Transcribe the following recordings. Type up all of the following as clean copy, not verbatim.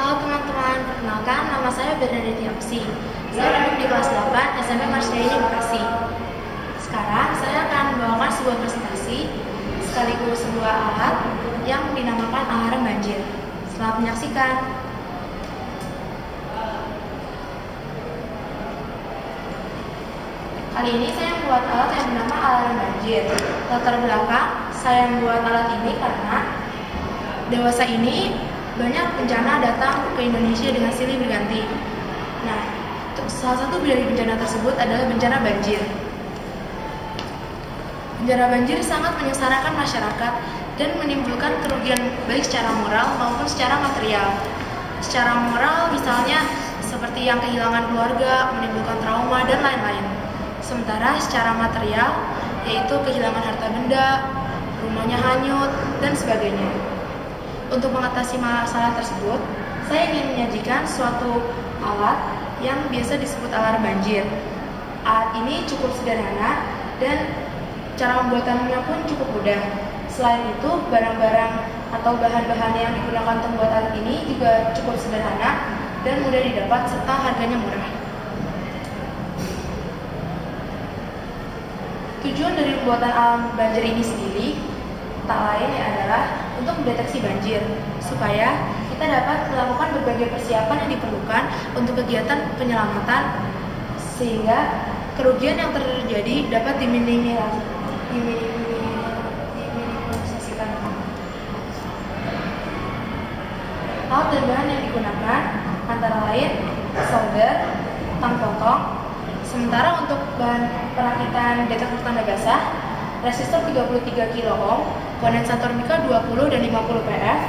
Halo teman-teman, perkenalkan nama saya Bernadette Yapsi. Saya duduk di kelas 8 SMP Marsdiani Bekasi. Sekarang saya akan membawakan sebuah presentasi sekaligus sebuah alat yang dinamakan alarm banjir. Selamat menyaksikan. Kali ini saya membuat alat yang bernama alarm banjir. Latar belakang saya membuat alat ini karena dewasa ini banyak bencana datang ke Indonesia dengan silih berganti. Nah, salah satu dari bencana tersebut adalah bencana banjir. Bencana banjir sangat menyengsarakan masyarakat dan menimbulkan kerugian baik secara moral maupun secara material. Secara moral misalnya seperti yang kehilangan keluarga, menimbulkan trauma, dan lain-lain. Sementara secara material yaitu kehilangan harta benda, rumahnya hanyut, dan sebagainya. Untuk mengatasi masalah tersebut, saya ingin menyajikan suatu alat yang biasa disebut alarm banjir. Alat ini cukup sederhana dan cara pembuatannya pun cukup mudah. Selain itu, barang-barang atau bahan-bahan yang digunakan untuk membuat alat ini juga cukup sederhana dan mudah didapat serta harganya murah. Tujuan dari pembuatan alarm banjir ini sendiri tak lain adalah untuk mendeteksi banjir, supaya kita dapat melakukan berbagai persiapan yang diperlukan untuk kegiatan penyelamatan, sehingga kerugian yang terjadi dapat diminimalisasikan. Alat dan bahan yang digunakan antara lain solder, tang potong. Sementara untuk bahan perakitan detektor tanda basah, resistor 33 kilo ohm, kondensator mika 20 dan 50 pf,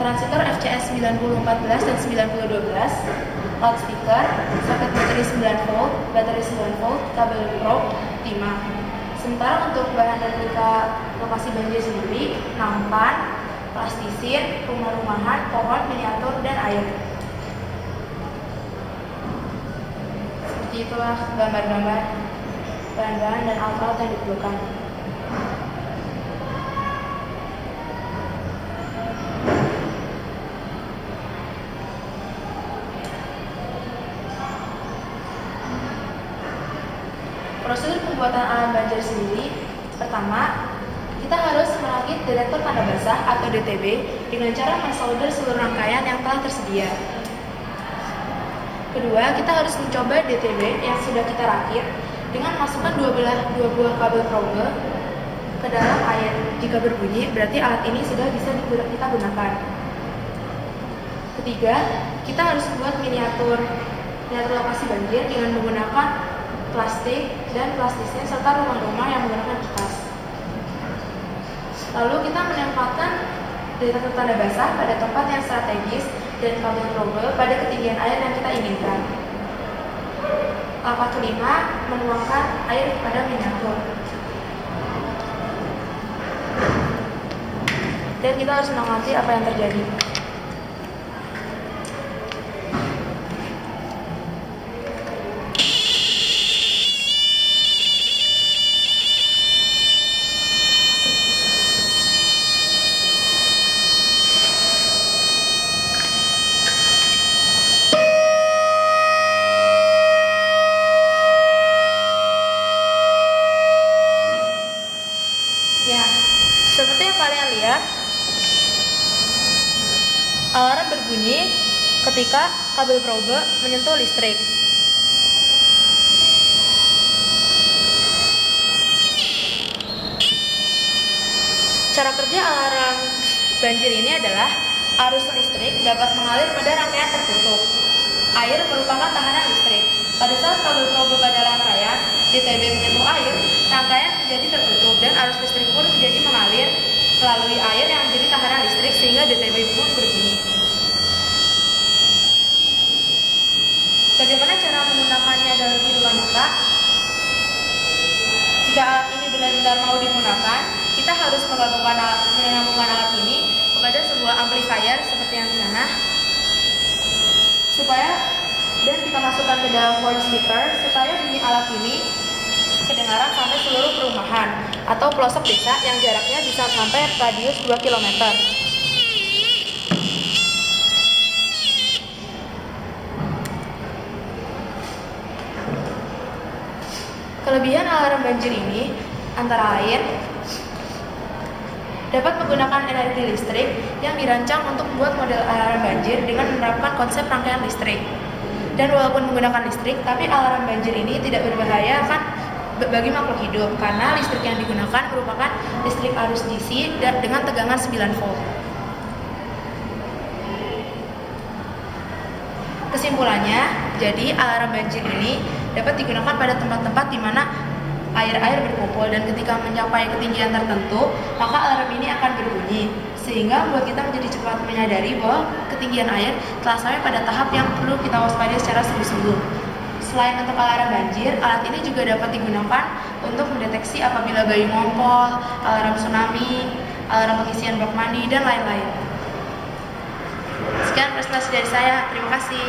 transistor FCS 9014 dan 9012, loudspeaker, soket baterai 9 volt, baterai 9 volt, kabel probe 5. Sementara untuk bahan dan lokasi banjir sendiri, nampan, plastisir, rumah-rumahan, pohon, miniatur, dan air. Seperti itulah gambar-gambar bahan-bahan dan alat-alat yang diperlukan. Prosedur pembuatan alarm banjir sendiri, pertama, kita harus merakit detektor tanda basah atau DTB dengan cara mensolder seluruh rangkaian yang telah tersedia. Kedua, kita harus mencoba DTB yang sudah kita rakit dengan masukkan dua buah kabel probe ke dalam air. Jika berbunyi, berarti alat ini sudah bisa kita gunakan. Ketiga, kita harus buat miniatur lokasi banjir dengan menggunakan plastik dan plastisnya serta rumah-rumah yang menggunakan kipas. Lalu kita menempatkan detektor tanda basah pada tempat yang strategis dan kabel probe pada ketinggian air yang kita inginkan. Langkah kelima, menuangkan air pada miniatur. Dan kita harus mengamati apa yang terjadi. Ya, seperti yang kalian lihat, alarm berbunyi ketika kabel probe menyentuh listrik. Cara kerja alarm banjir ini adalah arus listrik dapat mengalir pada rangkaian tertutup. Air merupakan tahanan listrik. Pada saat kabel probe pada rangkaian DTB menyentuh air, rangkaian menjadi tertutup dan arus listrik pun menjadi mengalir melalui air yang menjadi tahanan listrik sehingga DTB pun berbunyi. Bagaimana cara menggunakannya dalam kehidupan nyata? Jika alat ini benar-benar mau digunakan, kita harus menyambungkan alat ini kepada sebuah amplifier seperti yang di sana, dan kita masukkan ke dalam voice speaker supaya bunyi alat ini kedengaran sampai seluruh perumahan atau pelosok desa yang jaraknya bisa sampai radius 2 km. Kelebihan alarm banjir ini antara lain dapat menggunakan energi listrik yang dirancang untuk membuat model alarm banjir dengan menerapkan konsep rangkaian listrik. Dan walaupun menggunakan listrik, tapi alarm banjir ini tidak berbahaya kan bagi makhluk hidup karena listrik yang digunakan merupakan listrik arus DC dan dengan tegangan 9 volt. Kesimpulannya, jadi alarm banjir ini dapat digunakan pada tempat-tempat di mana air berkumpul dan ketika mencapai ketinggian tertentu, maka alarm ini akan berbunyi sehingga membuat kita menjadi cepat menyadari bahwa ketinggian air telah sampai pada tahap yang perlu kita waspadai secara sungguh-sungguh. Selain untuk alarm banjir, alat ini juga dapat digunakan untuk mendeteksi apabila bayi ngompol, alarm tsunami, alarm pengisian blok mandi, dan lain-lain. Sekian presentasi dari saya, terima kasih.